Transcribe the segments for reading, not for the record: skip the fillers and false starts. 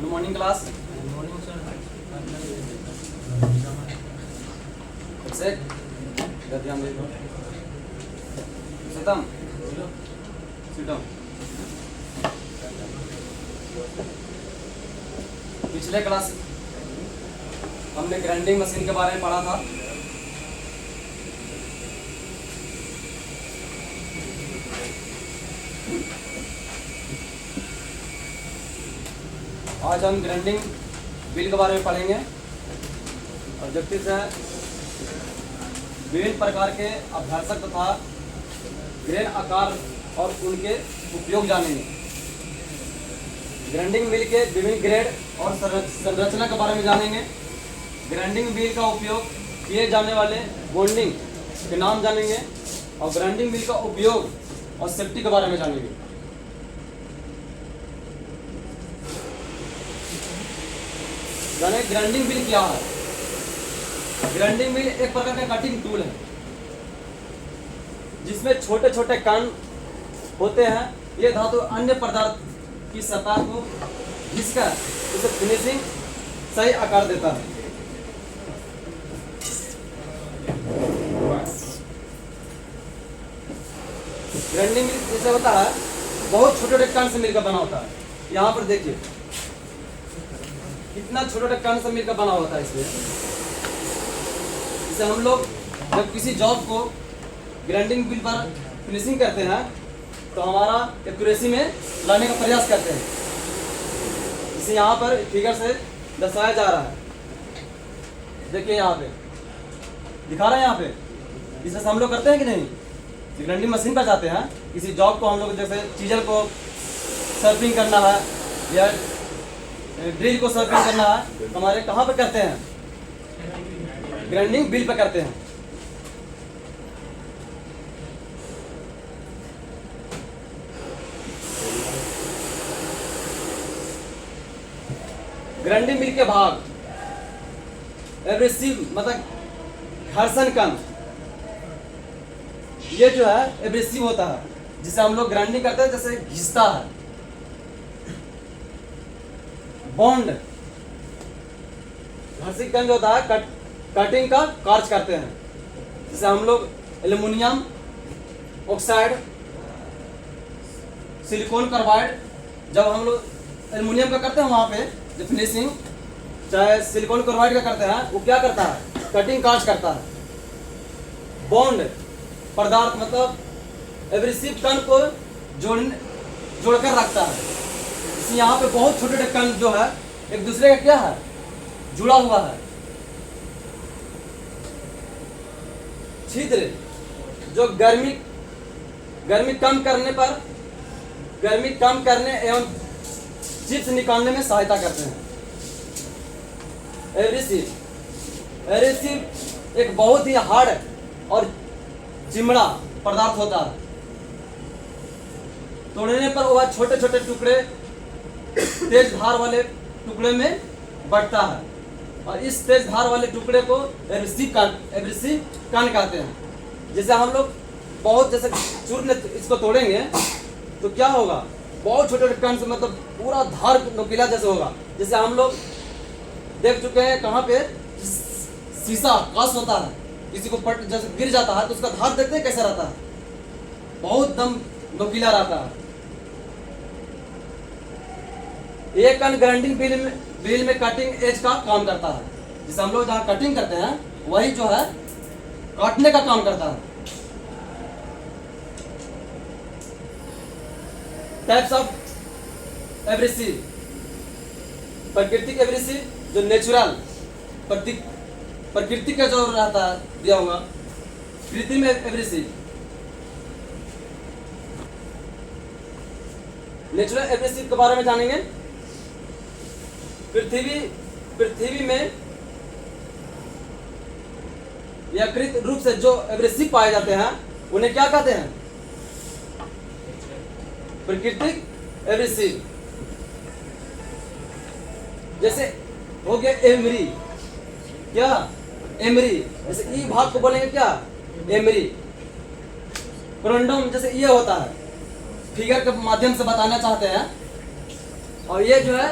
Good morning class. Morning sir. ध्यान दे दो। सितम सितम पिछले क्लास हमने ग्राइंडिंग मशीन के बारे में पढ़ा था। आज हम ग्राइंडिंग व्हील के बारे में पढ़ेंगे। ऑब्जेक्टिव है विभिन्न प्रकार के अभ्यासक तथा ग्रेन आकार और उनके उपयोग जानेंगे। ग्राइंडिंग व्हील के विभिन्न ग्रेड और संरचना के बारे में जानेंगे। ग्राइंडिंग व्हील का उपयोग किए जाने वाले बॉन्डिंग के नाम जानेंगे और ग्राइंडिंग व्हील का उपयोग और सेफ्टी के बारे में जानेंगे। जाने ग्राइंडिंग व्हील क्या है। ग्राइंडिंग व्हील एक प्रकार का कटिंग टूल है जिसमें छोटे छोटे कान होते हैं। ये धातु अन्य पदार्थ की सतह को घिसकर उसे फिनिशिंग सही आकार देता है। ग्राइंडिंग व्हील जैसे होता है बहुत छोटे छोटे कान से मिलकर बना होता है। यहाँ पर देखिए कितना छोटे छोटे कान से मिलकर बना होता है। इसमें इसे हम लोग जब किसी जॉब को ग्राइंडिंग व्हील पर फिनिशिंग करते हैं तो हमारा एक्यूरेसी में लाने का प्रयास करते हैं। इसे यहाँ पर फिगर से दर्शाया जा रहा है। देखिए यहाँ पे दिखा रहे हैं। यहाँ पे इसे हम लोग करते हैं कि नहीं। ग्राइंडिंग मशीन पर जाते हैं किसी जॉब को हम लोग जैसे चीजल को सर्फिंग करना है या ड्रिल को सर्फिंग करना है तो हमारे कहाँ पे करते हैं, ग्राइंडिंग व्हील पे करते हैं। ग्राइंडिंग व्हील के भाग एब्रेसिव मतलब घर्षण कण, ये जो है एब्रेसिव होता है जिसे हम लोग ग्राइंडिंग करते हैं जैसे घिसता है। बॉन्ड घर्षण कण जो होता है कटिंग का कार्य करते हैं। जैसे हम लोग एल्युमिनियम ऑक्साइड, सिलिकॉन कार्बाइड, जब हम लोग एल्युमिनियम का करते हैं वहां पे जो फिनिशिंग, चाहे सिलिकॉन कार्बाइड का करते हैं वो क्या करता है, कटिंग कार्य करता है। बॉन्ड पदार्थ मतलब एब्रेसिव कण को जोड़कर रखता है। इसी यहाँ पे बहुत छोटे छोटे कण जो है एक दूसरे का क्या है, जुड़ा हुआ है। छिद्र जो गर्मी कम करने एवं चिप्स निकालने में सहायता करते हैं। एब्रेसिव एक बहुत ही हार्ड और चिमड़ा पदार्थ होता है। तोड़ने पर वह छोटे छोटे टुकड़े तेज धार वाले टुकड़े में बढ़ता है और इस तेज धार वाले टुकड़े को एब्रेसिव कण कहते हैं। जैसे हम लोग बहुत जैसे चूर्ण इसको तोड़ेंगे तो क्या होगा, बहुत छोटे छोटे कण से मतलब पूरा धार नुकीला जैसे होगा। जैसे हम लोग देख चुके हैं कहाँ पे शीशा कांच होता है, किसी को पट जैसे गिर जाता है तो उसका धार देखते हैं कैसा रहता है, बहुत दम नुकीला रहता है। एक कण ग्राइंडिंग व्हील में कटिंग एज का काम करता है। जिसे हम लोग जहाँ कटिंग करते हैं वही जो है काटने का काम करता है। टाइप्स ऑफ एब्रेसिव, प्राकृतिक एब्रेसिव जो नेचुरल प्रकृति का जो रहता है दिया हुआ, कृत्रिम एब्रेसिव। नेचुरल एब्रेसिव के बारे में जानेंगे। पृथ्वी में यकृत रूप से जो एब्रेसिव पाए जाते हैं उन्हें क्या कहते हैं, प्राकृतिक एब्रेसिव। जैसे हो गया एमरी, क्या एमरी, जैसे ई भाग को बोलेंगे क्या, एमरी। क्रोंडम जैसे ये होता है, फिगर के माध्यम से बताना चाहते हैं। और ये जो है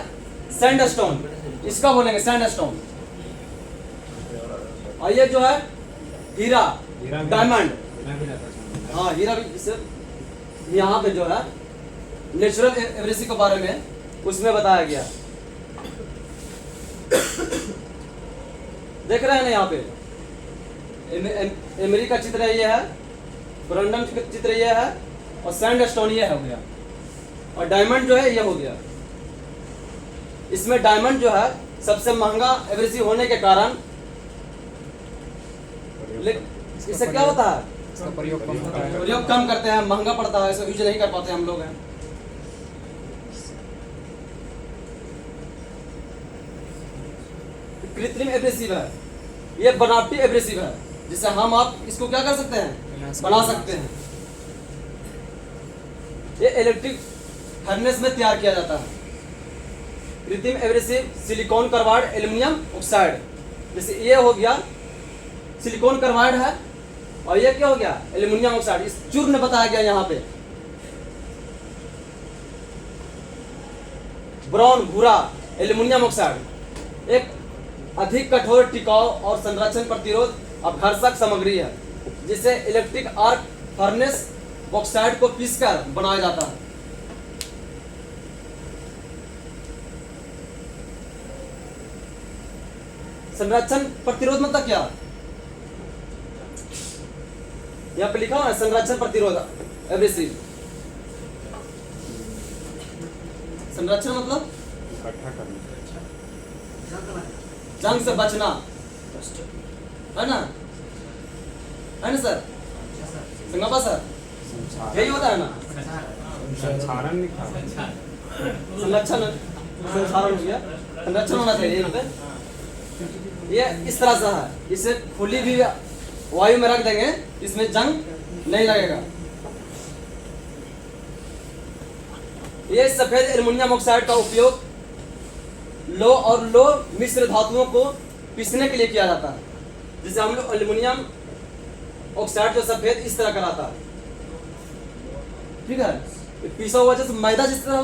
सैंडस्टोन, इसका बोलेंगे सैंडस्टोन। और ये जो है हीरा, डायमंड। हाँ हीरा भी इसे यहाँ पे जो है नेचुरल एब्रेसिव के बारे में उसमें बताया गया। देख रहे हैं ना यहाँ पे एमरी का चित्र ये है, ब्रंडन का चित्र ये है, और सैंडस्टोन ये हो गया, और डायमंड जो है ये हो गया। इसमें डायमंड जो है सबसे महंगा एब्रेसिव होने के कारण इससे क्या होता है, प्रयोग कम करते हैं, महंगा पड़ता है, इसे यूज नहीं कर पाते हम लोग हैं। कृत्रिम एब्रेसिव है, ये बनावटी एब्रेसिव है, जिससे हम आप इसको क्या कर सकते हैं, बना सकते हैं। ये इलेक्ट्रिक फर्नेस में तैयार किया जाता है। कृत्रिम abrasive silicon carbide aluminium oxide, जैसे ये हो गया सिलिकॉन कार्बाइड है, और ये क्या हो गया एल्युमिनियम ऑक्साइड। इस चूर्ण बताया गया यहाँ पे ब्राउन भूरा एल्युमिनियम ऑक्साइड एक अधिक कठोर, टिकाऊ और संरक्षण प्रतिरोध अपघर्षक सामग्री है, जिसे इलेक्ट्रिक आर्क फर्नेस ऑक्साइड को पीसकर बनाया जाता है। संरक्षण प्रतिरोध मतलब क्या, यहाँ पे लिखा हुआ है संरक्षण प्रतिरोध एब्रेसिव। संरक्षण मतलब जंग से बचना, है ना सर, संगप्पा सर, यही होता है ना संरक्षण, संरक्षण हो गया, संरक्षण होना चाहिए यहाँ पे। ये इस तरह से है, इसे खुली भी वायु में रख देंगे, इसमें जंग नहीं लगेगा। ये सफेद एल्युमिनियम ऑक्साइड का उपयोग लो और लो मिश्र धातुओं को पीसने के लिए किया जाता है, जिसे हम लोग एल्युमिनियम ऑक्साइड जो सफेद इस तरह कराता है, ठीक है। पीसा हुआ जैसे मैदा जिस तरह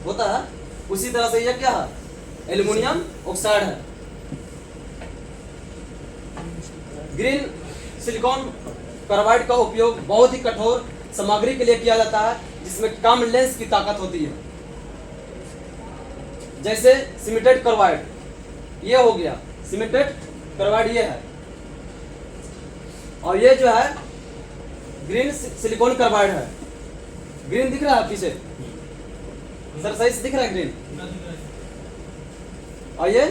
होता है उसी तरह से यह क्या है, एल्युमिनियम ऑक्साइड है। ग्रीन सिलिकॉन कार्बाइड का उपयोग बहुत ही कठोर सामग्री के लिए किया जाता है, जिसमें कम लेंस की ताकत होती है, जैसे सीमेंटेड कार्बाइड, ये हो गया सीमेंटेड कार्बाइड ये है, और ये जो है ग्रीन सिलिकॉन कार्बाइड है। ग्रीन दिख रहा है पीछे सर, सही से दिख रहा है ग्रीन, और ये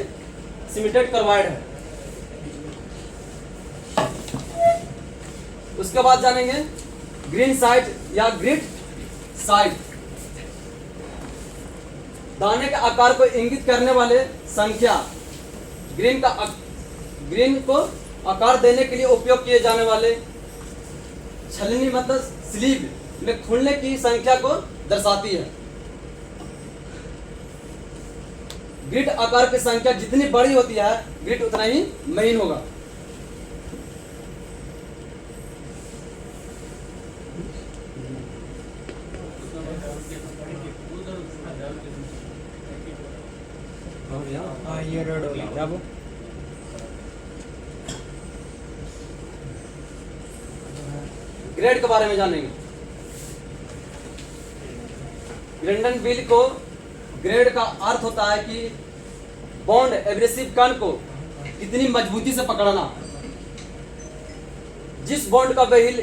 सीमेंटेड कार्बाइड है। उसके बाद जानेंगे ग्रीन साइट या ग्रिड साइट, दाने के आकार को इंगित करने वाले संख्या। ग्रीन को आकार देने के लिए उपयोग किए जाने वाले छलनी मतलब स्लीव में खुलने की संख्या को दर्शाती है। ग्रिड आकार की संख्या जितनी बड़ी होती है, ग्रिड उतना ही महीन होगा। ये रेड हो गया अब ग्रेड के बारे में जानेंगे। ग्रेंडन व्हील को ग्रेड का अर्थ होता है कि बॉन्ड एब्रेसिव कण को कितनी मजबूती से पकड़ना। जिस बॉन्ड का व्हील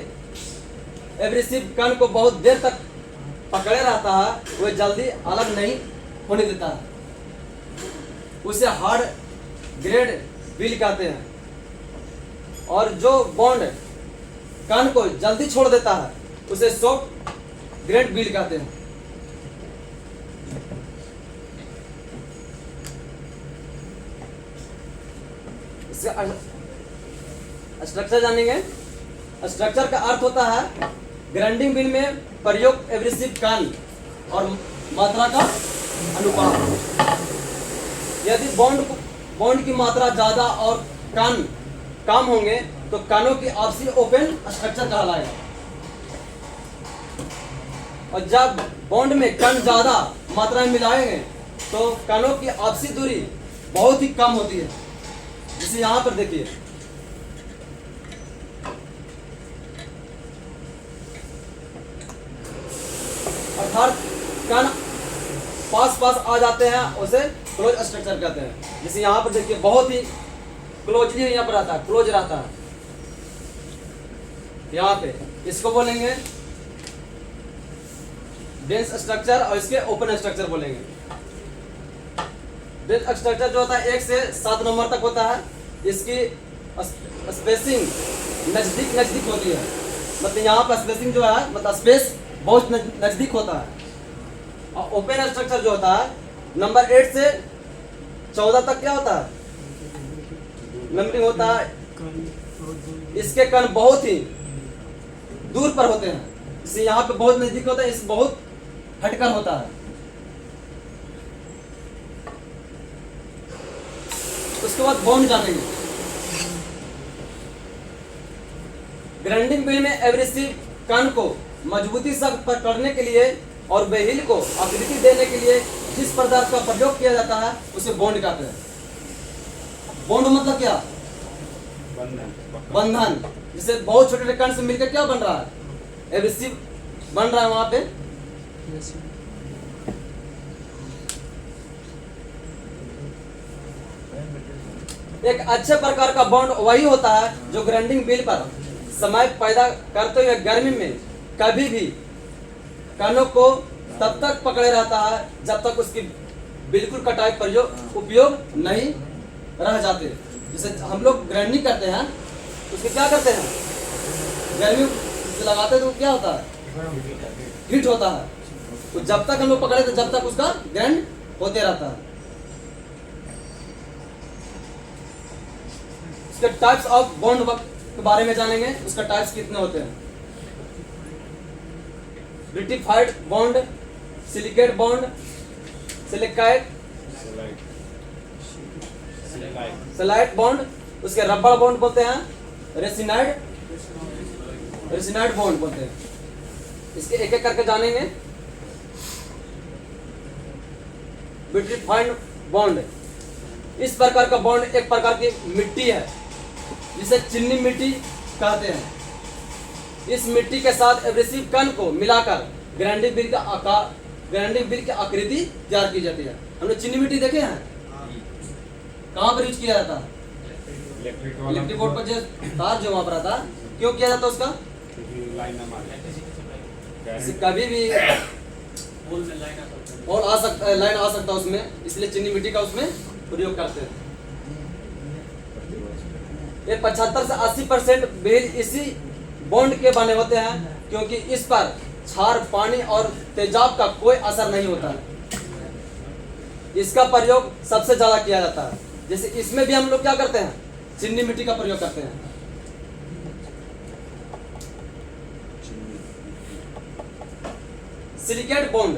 एब्रेसिव कण को बहुत देर तक पकड़े रहता है, वह जल्दी अलग नहीं होने देता है, उसे हार्ड ग्रेड व्हील कहते हैं। और जो बॉन्ड कण को जल्दी छोड़ देता है, उसे सॉफ्ट ग्रेड व्हील कहते हैं। इसका स्ट्रक्चर जानेंगे। स्ट्रक्चर का अर्थ होता है ग्राइंडिंग व्हील में प्रयुक्त एब्रेसिव कण और मात्रा का अनुपात। यदि बॉन्ड की मात्रा ज्यादा और कण कम होंगे तो कणों की आपसी ओपन स्ट्रक्चर कहलाएगा। और जब बॉन्ड में कण ज्यादा मात्रा में मिलाएंगे तो कणों की आपसी दूरी बहुत ही कम होती है। जैसे यहाँ पर देखिए, अर्थात कण पास पास आ जाते हैं, उसे क्लोज स्ट्रक्चर कहते हैं। जैसे यहाँ पर देखिए बहुत ही क्लोजली यहाँ पर आता है, क्लोज रहता है यहाँ पे, इसको बोलेंगे डेंस स्ट्रक्चर और इसके ओपन स्ट्रक्चर बोलेंगे। डेंस स्ट्रक्चर जो होता है 1 से 7 नंबर तक होता है, इसकी स्पेसिंग नजदीक नजदीक होती है, मतलब यहाँ पर स्पेसिंग जो है मतलब स्पेस बहुत नजदीक होता है। और ओपन स्ट्रक्चर जो होता है नंबर 8 से 14 तक क्या होता है, नंबरिंग होता है, इसके कण बहुत ही दूर पर होते हैं, इसे यहाँ पे बहुत नजदीक होता है, इस बहुत हटकर होता है। उसके बाद बॉन्ड जानेंगे। ग्राइंडिंग व्हील में एब्रेसिव कण को मजबूती से पकड़ने के लिए और व्हील को आकृति देने के लिए जिस पदार्थ का प्रयोग किया जाता है उसे बॉन्ड कहते हैं। बॉन्ड मतलब क्या, बंधन। जैसे बहुत छोटे कण से मिलकर क्या बन रहा है, एब्रेसिव बन रहा है वहां पे। एक अच्छे प्रकार का बॉन्ड वही होता है जो ग्राइंडिंग व्हील पर समय पैदा करते हुए गर्मी में कभी भी कणों को तब तक पकड़े रहता है जब तक उसकी बिल्कुल कटाई उपयोग नहीं रह जाते। जैसे हम लोग ग्राइंडिंग करते हैं, उसके क्या करते हैं, गर्मी से लगाते हैं तो क्या होता है, हीट होता है, तो जब तक हम लोग पकड़े तो जब तक उसका ग्राइंड होते रहता है। इसके टाइप्स ऑफ बॉन्ड के बारे में जानेंगे, उसका टाइप्स कितने होते हैं। ब्रिटिफाइड बॉन्ड, सिलिकेट बॉन्ड, सिलिकाइट, सलाइट बॉन्ड, उसके रबड़ बॉन्ड बोलते हैं, रेसिनाइड बॉन्ड बोलते हैं। इसके एक एक करके जानेंगे। ब्रिटिफाइड बॉन्ड, इस प्रकार का बॉन्ड एक प्रकार की मिट्टी है जिसे चीनी मिट्टी कहते हैं। इस मिट्टी के साथ एब्रेसिव कण को मिलाकर ग्राइंडिंग व्हील की आकृति तैयार की जाती है। हमने चीनी मिट्टी देखे हैं, कहाँ पर यूज किया जाता है, इलेक्ट्रिक बोर्ड पर जो तार जो वहां पर आता, क्यों किया जाता उसका, कभी भी और लाइन आ सकता है उसमें, इसलिए चीनी मिट्टी का उसमें प्रयोग करते हैं। ये 75 से 80% व्हील इसी बॉन्ड के बने होते हैं, क्योंकि इस पर क्षार, पानी और तेजाब का कोई असर नहीं होता है। इसका प्रयोग सबसे ज्यादा किया जाता है। जैसे इसमें भी हम लोग क्या करते हैं, चीनी मिट्टी का प्रयोग करते हैं। सिलिकेट बॉन्ड,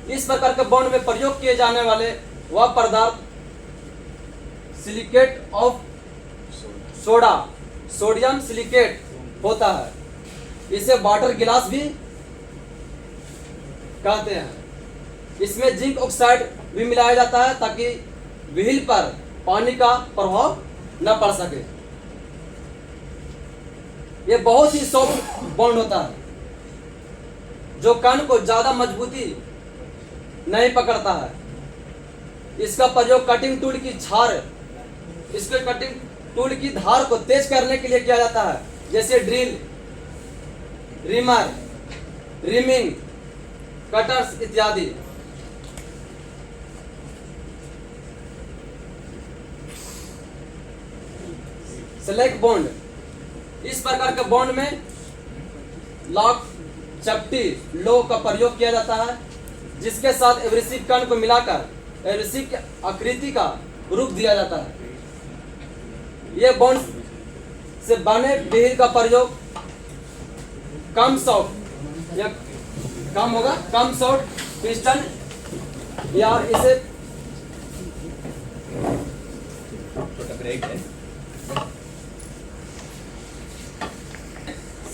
इस प्रकार के बॉन्ड में प्रयोग किए जाने वाले वह पदार्थ silicate of soda, sodium silicate होता है। इसे वाटर गिलास भी कहते हैं। इसमें जिंक ऑक्साइड भी मिलाया जाता है ताकि व्हील पर पानी का प्रभाव न पड़ सके। यह बहुत ही सॉफ्ट बॉन्ड होता है जो कण को ज्यादा मजबूती नहीं पकड़ता है। इसका प्रयोग कटिंग टूल की इसके कटिंग टूल की धार को तेज करने के लिए किया जाता है, जैसे ड्रिल, रिमर, रिमिंग, कटर्स इत्यादि। स्लैग बॉन्ड, इस प्रकार के बॉन्ड में लॉक, चपटी, लो का प्रयोग किया जाता है, जिसके साथ एब्रेसिव कण को मिलाकर एब्रेसिव की आकृति का रूप दिया जाता है। यह बॉन्ड से बने व्हील का प्रयोग कम सॉफ्ट या कम सॉफ्ट पिस्टन या इसे ब्रेक है।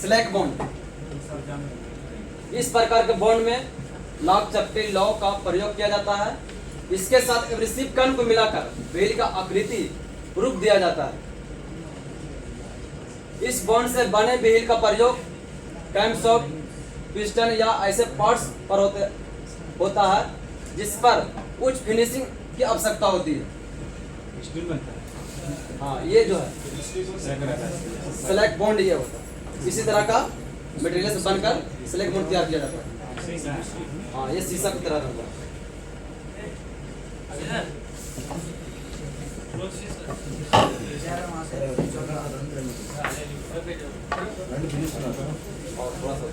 स्लैग बॉन्ड, इस प्रकार के बॉन्ड में लॉक चपटी लॉ का प्रयोग किया जाता है। इसके साथ एब्रेसिव कण को मिलाकर व्हील का आकृति रूप दिया जाता है। इस बॉन्ड से बने व्हील का प्रयोग कैमशॉफ्ट, पिस्टन या ऐसे पार्ट्स पर होता है जिस पर उच्च फिनिशिंग की आवश्यकता होती है। हाँ, ये जो है स्लैग बॉन्ड ये होता है। इसी तरह का मटेरियल से बनकर स्लैग बॉन्ड तैयार किया जाता है। हाँ, ये शीशा की तरह रहता है। और थोड़ा सा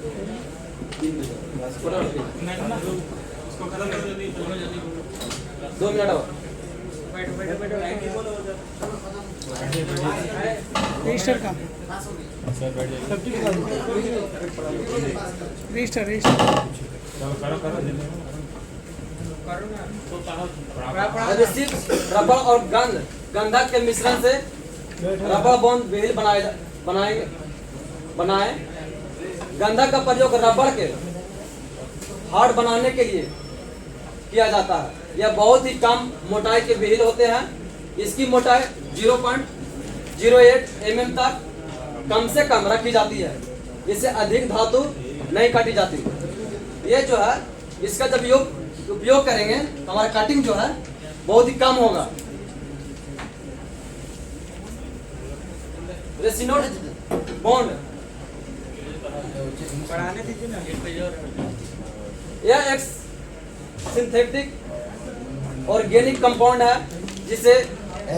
2 मिनट और रजिस्टर का रजिस्टर एब्रेसिव रबड़ और गंधक के मिश्रण से रबड़ बॉन्ड व्हील बनाए। गंधक का प्रयोग रबड़ के हार्ड बनाने के लिए किया जाता है। यह बहुत ही कम मोटाई के व्हील होते हैं। इसकी मोटाई 0.08 mm तक कम से कम रखी जाती है। इससे अधिक धातु नहीं काटी जाती। ये जो है इसका जब उपयोग करेंगे तो हमारा कटिंग जो है बहुत ही कम होगा। रेसिनोड बॉन्ड यह एक सिंथेटिक ऑर्गेनिक कंपाउंड है जिसे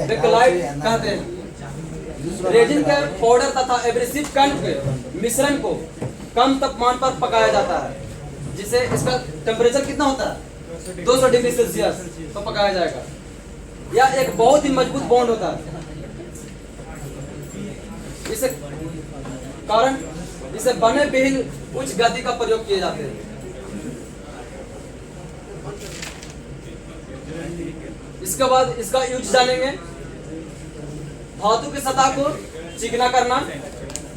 बेकलाइट कहते हैं। रेजिन के पाउडर तथा एब्रेसिव कण के मिश्रण को कम तापमान पर पकाया जाता है, जिसे इसका टेम्परेचर कितना होता है 200 डिग्री सेल्सियस तो पकाया जाएगा। यह एक बहुत ही मजबूत बॉन्ड होता है। इसे कारण इसे बने व्हील उच्च गति का प्रयोग किए जाते हैं। इसके बाद इसका यूज जानेंगे। धातु की सतह को चिकना करना,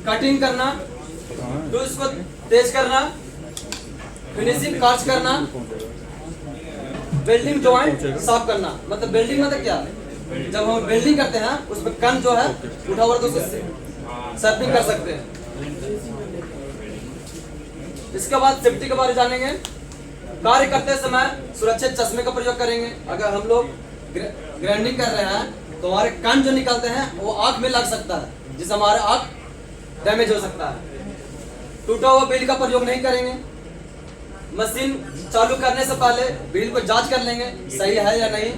कटिंग करना, टूल्स को तेज करना, फिनिशिंग कास्ट करना, वेल्डिंग जॉइंट साफ करना। मतलब वेल्डिंग मतलब क्या, जब हम वेल्डिंग करते हैं उसमें कण जो है उठा हुआ तो उससे सर्पिंग कर सकते हैं। इसके बाद सेफ्टी के बारे में जानेंगे। कार्य करते समय सुरक्षित चश्मे का प्रयोग करेंगे। अगर हम लोग ग्राइंडिंग कर रहे हैं तो हमारे कण जो निकलते हैं वो आंख में लग सकता है, जिससे हमारे आंख डैमेज हो सकता है। टूटा हुआ व्हील का प्रयोग नहीं करेंगे। मशीन चालू करने से पहले व्हील को जांच कर लेंगे सही है या नहीं।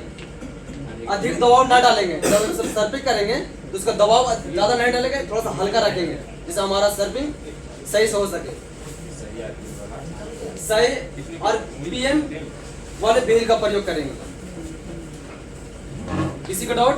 अधिक दबाव ना डालेंगे। जब हम सर्पिंग करेंगे तो उसका दबाव ज्यादा नहीं डालेंगे, थोड़ा सा हल्का रखेंगे जिससे हमारा सर्पिंग सही से हो सके। सही और पीएम वाले व्हील का प्रयोग करेंगे। किसी का डाउट?